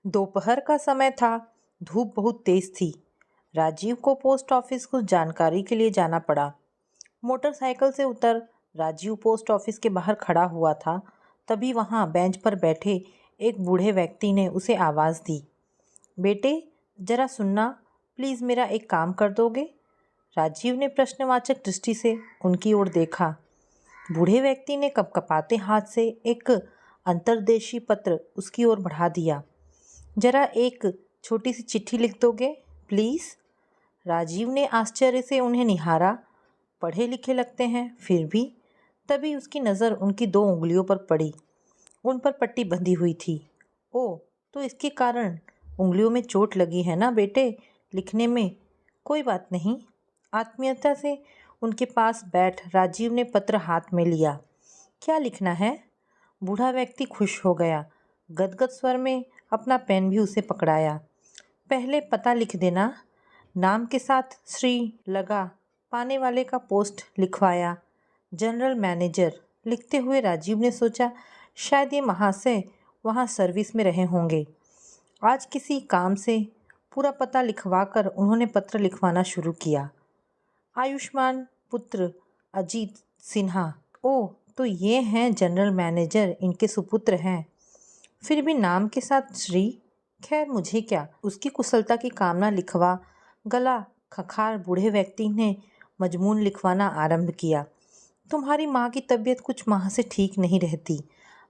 दोपहर का समय था। धूप बहुत तेज थी। राजीव को पोस्ट ऑफिस कुछ जानकारी के लिए जाना पड़ा। मोटरसाइकिल से उतर राजीव पोस्ट ऑफिस के बाहर खड़ा हुआ था। तभी वहां बेंच पर बैठे एक बूढ़े व्यक्ति ने उसे आवाज़ दी। बेटे, जरा सुनना, प्लीज़ मेरा एक काम कर दोगे? राजीव ने प्रश्नवाचक दृष्टि से उनकी ओर देखा। बूढ़े व्यक्ति ने कपकपाते हाथ से एक अंतर्देशीय पत्र उसकी ओर बढ़ा दिया। जरा एक छोटी सी चिट्ठी लिख दोगे प्लीज़? राजीव ने आश्चर्य से उन्हें निहारा। पढ़े लिखे लगते हैं फिर भी। तभी उसकी नज़र उनकी 2 उंगलियों पर पड़ी। उन पर पट्टी बंधी हुई थी। ओह, तो इसके कारण उंगलियों में चोट लगी है ना बेटे, लिखने में? कोई बात नहीं। आत्मीयता से उनके पास बैठ राजीव ने पत्र हाथ में लिया। क्या लिखना है? बूढ़ा व्यक्ति खुश हो गया। गदगद स्वर में अपना पेन भी उसे पकड़ाया। पहले पता लिख देना। नाम के साथ श्री लगा। पाने वाले का पोस्ट लिखवाया। General manager. लिखते हुए राजीव ने सोचा, शायद ये महाशय वहाँ सर्विस में रहे होंगे। आज किसी काम से पूरा पता लिखवाकर उन्होंने पत्र लिखवाना शुरू किया। आयुष्मान पुत्र अजीत सिन्हा। ओह, तो ये हैं जनरल मैनेजर, इनके सुपुत्र हैं। फिर भी नाम के साथ श्री। खैर मुझे क्या, उसकी कुशलता की कामना लिखवा। गला खखार बूढ़े व्यक्ति ने मजमून लिखवाना आरंभ किया। तुम्हारी माँ की तबीयत कुछ माह से ठीक नहीं रहती।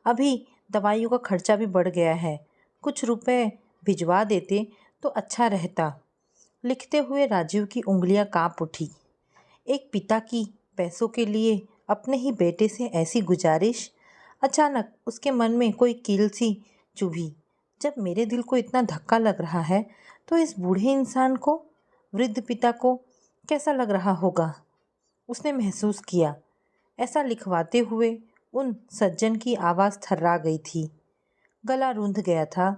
अभी दवाइयों का खर्चा भी बढ़ गया है। कुछ रुपए भिजवा देते तो अच्छा रहता। लिखते हुए राजीव की उंगलियां कांप उठी। एक पिता की पैसों के लिए अपने ही बेटे से ऐसी गुजारिश। अचानक उसके मन में कोई कील सी चुभी। जब मेरे दिल को इतना धक्का लग रहा है तो इस बूढ़े इंसान को, वृद्ध पिता को कैसा लग रहा होगा? उसने महसूस किया। ऐसा लिखवाते हुए उन सज्जन की आवाज़ थर्रा गई थी। गला रूंध गया था।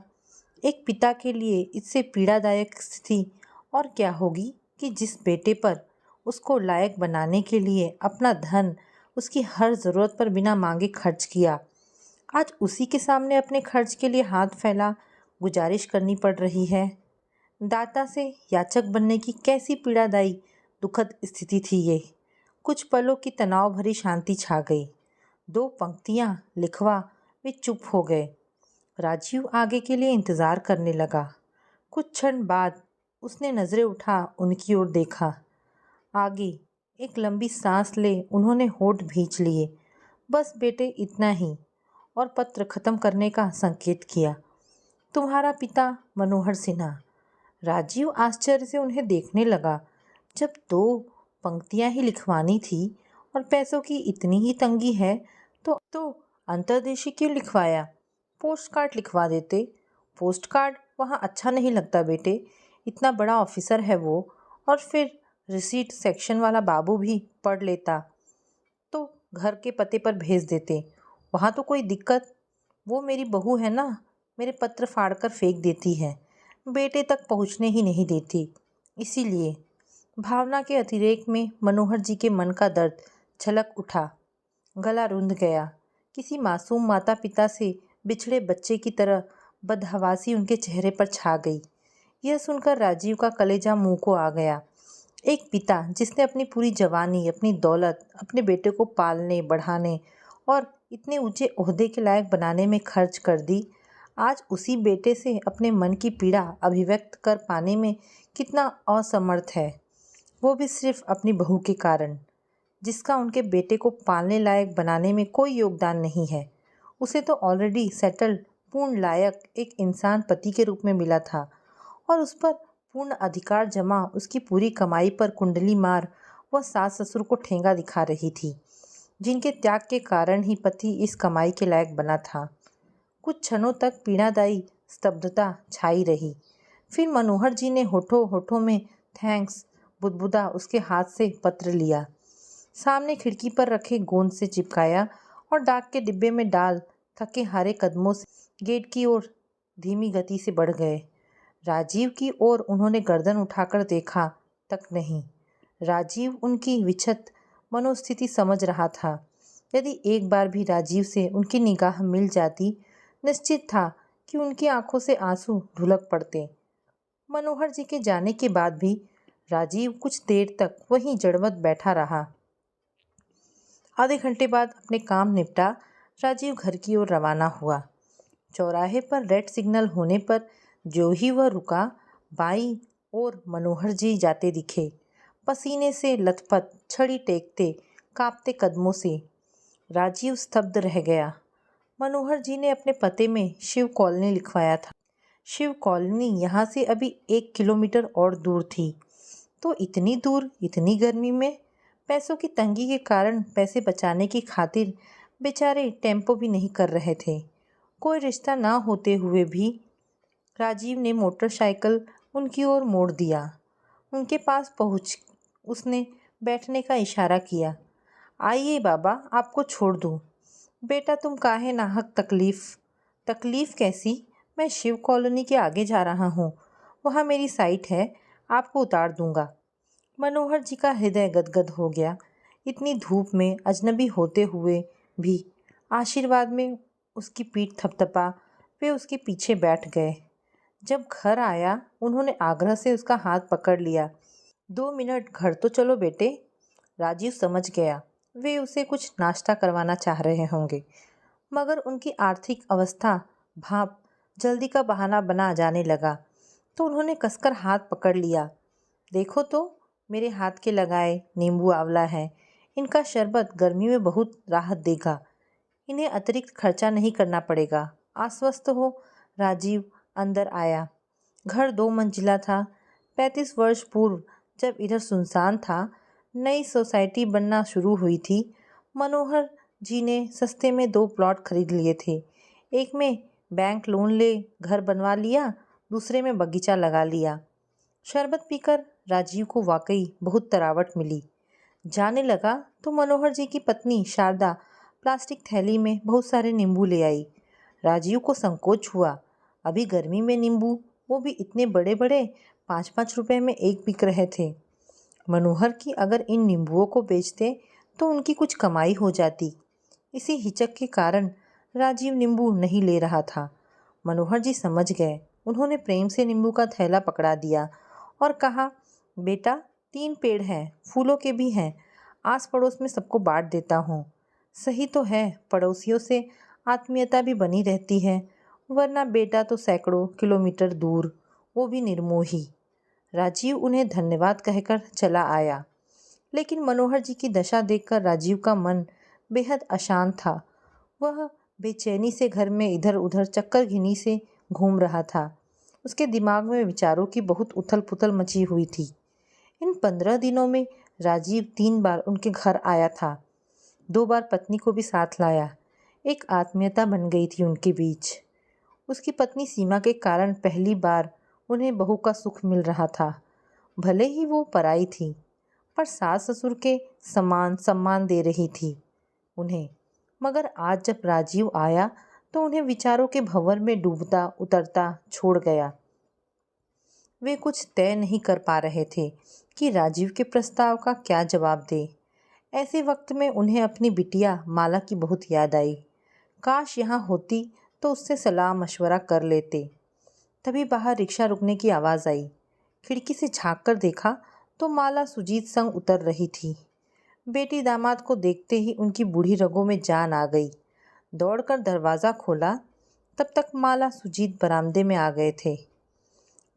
एक पिता के लिए इससे पीड़ादायक स्थिति और क्या होगी कि जिस बेटे पर उसको लायक बनाने के लिए अपना धन उसकी हर ज़रूरत पर बिना मांगे खर्च किया, आज उसी के सामने अपने खर्च के लिए हाथ फैला गुजारिश करनी पड़ रही है। दाता से याचक बनने की कैसी पीड़ादायी दुखद स्थिति थी ये। कुछ पलों की तनाव भरी शांति छा गई। 2 पंक्तियां लिखवा वे चुप हो गए। राजीव आगे के लिए इंतज़ार करने लगा। कुछ क्षण बाद उसने नज़रें उठा उनकी ओर देखा। आगे एक लंबी सांस ले उन्होंने होठ भींच लिए। बस बेटे, इतना ही। और पत्र खत्म करने का संकेत किया। तुम्हारा पिता मनोहर सिन्हा। राजीव आश्चर्य से उन्हें देखने लगा। जब 2 पंक्तियां ही लिखवानी थी और पैसों की इतनी ही तंगी है तो अंतर्देशीय क्यों लिखवाया? पोस्ट कार्ड लिखवा देते। पोस्ट कार्ड वहाँ अच्छा नहीं लगता बेटे, इतना बड़ा ऑफिसर है वो। और फिर रिसीट सेक्शन वाला बाबू भी पढ़ लेता तो घर के पते पर भेज देते। वहाँ तो कोई दिक्कत। वो मेरी बहू है ना, मेरे पत्र फाड़ कर फेंक देती है, बेटे तक पहुँचने ही नहीं देती। इसीलिए भावना के अतिरेक में मनोहर जी के मन का दर्द छलक उठा। गला रुंध गया। किसी मासूम माता पिता से बिछड़े बच्चे की तरह बदहवासी उनके चेहरे पर छा गई। यह सुनकर राजीव का कलेजा मुंह को आ गया। एक पिता जिसने अपनी पूरी जवानी, अपनी दौलत अपने बेटे को पालने बढ़ाने और इतने ऊंचे ओहदे के लायक बनाने में खर्च कर दी, आज उसी बेटे से अपने मन की पीड़ा अभिव्यक्त कर पाने में कितना असमर्थ है। वो भी सिर्फ अपनी बहू के कारण, जिसका उनके बेटे को पालने लायक बनाने में कोई योगदान नहीं है। उसे तो ऑलरेडी सेटल्ड पूर्ण लायक एक इंसान पति के रूप में मिला था और उस पर पूर्ण अधिकार जमा उसकी पूरी कमाई पर कुंडली मार वह सास ससुर को ठेंगा दिखा रही थी, जिनके त्याग के कारण ही पति इस कमाई के लायक बना था। कुछ क्षणों तक पीड़ादायी स्तब्धता छाई रही। फिर मनोहर जी ने होठों होठों में थैंक्स बुदबुदा उसके हाथ से पत्र लिया, सामने खिड़की पर रखे गोंद से चिपकाया और डाक के डिब्बे में डाल थके हारे कदमों से गेट की ओर धीमी गति से बढ़ गए। राजीव की ओर उन्होंने गर्दन उठाकर देखा तक नहीं। राजीव उनकी विक्षत मनोस्थिति समझ रहा था। यदि एक बार भी राजीव से उनकी निगाह मिल जाती, निश्चित था कि उनकी आंखों से आंसू ढुलक पड़ते। मनोहर जी के जाने के बाद भी राजीव कुछ देर तक वहीं जड़वत बैठा रहा। आधे घंटे बाद अपने काम निपटा राजीव घर की ओर रवाना हुआ। चौराहे पर रेड सिग्नल होने पर जो ही वह रुका, बाईं ओर मनोहर जी जाते दिखे, पसीने से लथपथ, छड़ी टेकते, कांपते कदमों से। राजीव स्तब्ध रह गया। मनोहर जी ने अपने पते में शिव कॉलोनी लिखवाया था। शिव कॉलोनी यहाँ से अभी 1 किलोमीटर और दूर थी। तो इतनी दूर, इतनी गर्मी में, पैसों की तंगी के कारण पैसे बचाने की खातिर बेचारे टेम्पो भी नहीं कर रहे थे। कोई रिश्ता ना होते हुए भी राजीव ने मोटरसाइकिल उनकी ओर मोड़ दिया। उनके पास पहुँच उसने बैठने का इशारा किया। आइए बाबा, आपको छोड़ दूँ। बेटा तुम काहे नाहक तकलीफ़ कैसी? मैं शिव कॉलोनी के आगे जा रहा हूँ, वहाँ मेरी साइट है, आपको उतार दूँगा। मनोहर जी का हृदय गदगद हो गया। इतनी धूप में अजनबी होते हुए भी आशीर्वाद में उसकी पीठ थपथपा वे उसके पीछे बैठ गए। जब घर आया उन्होंने आग्रह से उसका हाथ पकड़ लिया। 2 मिनट घर तो चलो बेटे। राजीव समझ गया वे उसे कुछ नाश्ता करवाना चाह रहे होंगे, मगर उनकी आर्थिक अवस्था भाप जल्दी का बहाना बना जाने लगा, तो उन्होंने कसकर हाथ पकड़ लिया। देखो तो, मेरे हाथ के लगाए नींबू आंवला है, इनका शरबत गर्मी में बहुत राहत देगा, इन्हें अतिरिक्त खर्चा नहीं करना पड़ेगा। आश्वस्त हो राजीव अंदर आया। घर 2 मंजिला था। 35 वर्ष पूर्व जब इधर सुनसान था, नई सोसाइटी बनना शुरू हुई थी, मनोहर जी ने सस्ते में 2 प्लॉट खरीद लिए थे। एक में बैंक लोन ले घर बनवा लिया, दूसरे में बगीचा लगा लिया। शरबत पीकर राजीव को वाकई बहुत तरावट मिली। जाने लगा तो मनोहर जी की पत्नी शारदा प्लास्टिक थैली में बहुत सारे नींबू ले आई। राजीव को संकोच हुआ। अभी गर्मी में नींबू, वो भी इतने बड़े बड़े, 5-5 रुपए में एक बिक रहे थे। मनोहर की अगर इन नींबुओं को बेचते तो उनकी कुछ कमाई हो जाती। इसी हिचक के कारण राजीव नींबू नहीं ले रहा था। मनोहर जी समझ गए। उन्होंने प्रेम से नींबू का थैला पकड़ा दिया और कहा, बेटा 3 पेड़ हैं, फूलों के भी हैं, आस पड़ोस में सबको बांट देता हूँ। सही तो है, पड़ोसियों से आत्मीयता भी बनी रहती है, वरना बेटा तो सैकड़ों किलोमीटर दूर, वो भी निर्मोही। राजीव उन्हें धन्यवाद कहकर चला आया, लेकिन मनोहर जी की दशा देखकर राजीव का मन बेहद अशांत था। वह बेचैनी से घर में इधर उधर चक्कर घिनी से घूम रहा था। उसके दिमाग में विचारों की बहुत उथल पुथल मची हुई थी। इन 15 दिनों में राजीव 3 बार उनके घर आया था। 2 बार पत्नी को भी साथ लाया। एक आत्मीयता बन गई थी उनके बीच। उसकी पत्नी सीमा के कारण पहली बार उन्हें बहू का सुख मिल रहा था। भले ही वो पराई थी, पर सास ससुर के समान सम्मान दे रही थी उन्हें। मगर आज जब राजीव आया तो उन्हें विचारों के भंवर में डूबता उतरता छोड़ गया। वे कुछ तय नहीं कर पा रहे थे कि राजीव के प्रस्ताव का क्या जवाब दे। ऐसे वक्त में उन्हें अपनी बिटिया माला की बहुत याद आई। काश यहाँ होती तो उससे सलाह मशवरा कर लेते। तभी बाहर रिक्शा रुकने की आवाज़ आई। खिड़की से झांक कर देखा तो माला सुजीत संग उतर रही थी। बेटी दामाद को देखते ही उनकी बूढ़ी रगों में जान आ गई। दौड़कर दरवाज़ा खोला, तब तक माला सुजीत बरामदे में आ गए थे।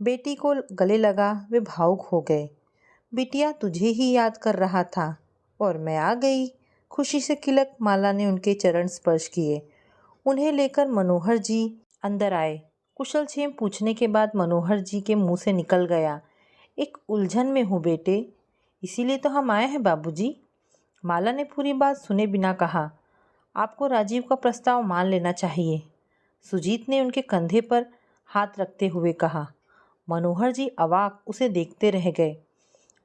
बेटी को गले लगा वे भावुक हो गए। बिटिया तुझे ही याद कर रहा था और मैं आ गई। खुशी से खिलक माला ने उनके चरण स्पर्श किए। उन्हें लेकर मनोहर जी अंदर आए। कुशल क्षेम पूछने के बाद मनोहर जी के मुंह से निकल गया, एक उलझन में हूँ बेटे, इसीलिए तो हम आए हैं बाबूजी। माला ने पूरी बात सुने बिना कहा, आपको राजीव का प्रस्ताव मान लेना चाहिए। सुजीत ने उनके कंधे पर हाथ रखते हुए कहा। मनोहर जी अवाक उसे देखते रह गए।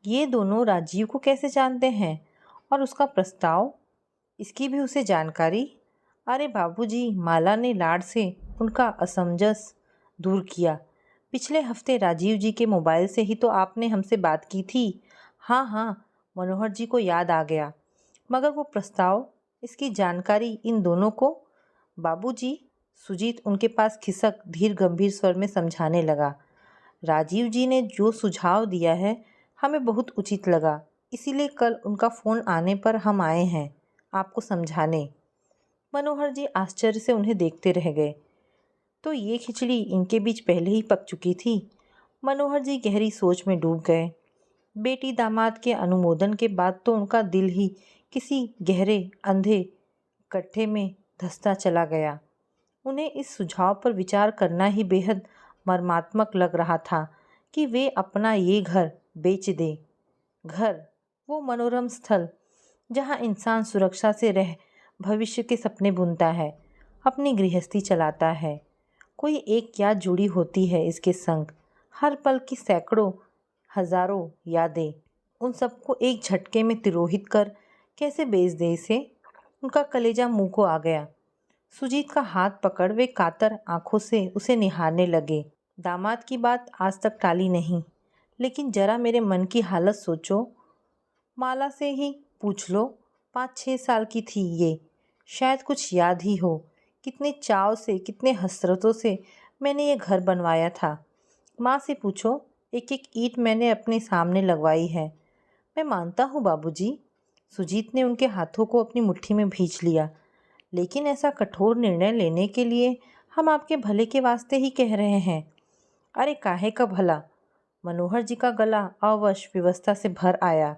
ये दोनों राजीव को कैसे जानते हैं और उसका प्रस्ताव, इसकी भी उसे जानकारी? अरे बाबूजी, माला ने लाड से उनका असमंजस दूर किया। पिछले हफ्ते राजीव जी के मोबाइल से ही तो आपने हमसे बात की थी। हाँ हाँ, मनोहर जी को याद आ गया। मगर वो प्रस्ताव, इसकी जानकारी इन दोनों को? बाबूजी, सुजीत उनके पास खिसक धीर गंभीर स्वर में समझाने लगा। राजीव जी ने जो सुझाव दिया है हमें बहुत उचित लगा, इसीलिए कल उनका फ़ोन आने पर हम आए हैं आपको समझाने। मनोहर जी आश्चर्य से उन्हें देखते रह गए। तो ये खिचड़ी इनके बीच पहले ही पक चुकी थी। मनोहर जी गहरी सोच में डूब गए। बेटी दामाद के अनुमोदन के बाद तो उनका दिल ही किसी गहरे अंधे गड्ढे में धंसता चला गया। उन्हें इस सुझाव पर विचार करना ही बेहद मर्मात्मक लग रहा था कि वे अपना ये घर बेच दें। घर, वो मनोरम स्थल जहाँ इंसान सुरक्षा से रह भविष्य के सपने बुनता है, अपनी गृहस्थी चलाता है। कोई एक याद जुड़ी होती है इसके संग, हर पल की सैकड़ों हजारों यादें। उन सबको एक झटके में तिरोहित कर कैसे बेच दे इसे। उनका कलेजा मुंह को आ गया। सुजीत का हाथ पकड़ वे कातर आंखों से उसे निहारने लगे। दामाद की बात आज तक टाली नहीं, लेकिन जरा मेरे मन की हालत सोचो। माला से ही पूछ लो, 5-6 साल की थी ये, शायद कुछ याद ही हो। कितने चाव से, कितने हसरतों से मैंने ये घर बनवाया था। माँ से पूछो, एक एक ईंट मैंने अपने सामने लगवाई है। मैं मानता हूँ बाबूजी। सुजीत ने उनके हाथों को अपनी मुट्ठी में भींच लिया। लेकिन ऐसा कठोर निर्णय लेने के लिए हम आपके भले के वास्ते ही कह रहे हैं। अरे काहे का भला। मनोहर जी का गला अवश विवस्था से भर आया।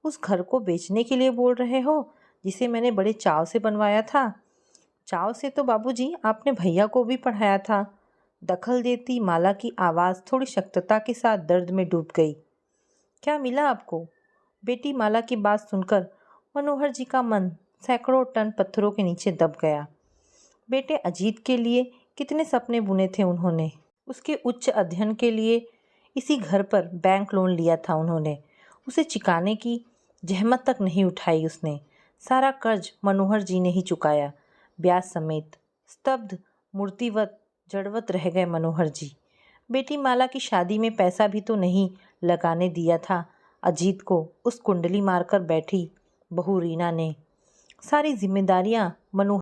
उस घर को बेचने के लिए बोल रहे हो जिसे मैंने बड़े चाव से बनवाया था। चाव से तो बाबूजी आपने भैया को भी पढ़ाया था। दखल देती माला की आवाज़ थोड़ी शक्तता के साथ दर्द में डूब गई। क्या मिला आपको? बेटी माला की बात सुनकर मनोहर जी का मन सैकड़ों टन पत्थरों के नीचे दब गया। बेटे अजीत के लिए कितने सपने बुने थे उन्होंने। उसके उच्च अध्ययन के लिए इसी घर पर बैंक लोन लिया था उन्होंने। उसे चुकाने की जहमत तक नहीं उठाई उसने। सारा कर्ज मनोहर जी ने ही चुकाया, ब्याज समेत। स्तब्ध मूर्तिवत जड़वत रह गए मनोहर जी। बेटी माला की शादी में पैसा भी तो नहीं लगाने दिया था अजीत को उस कुंडली मारकर बैठी बहू रीना ने। सारी जिम्मेदारियां मनोहर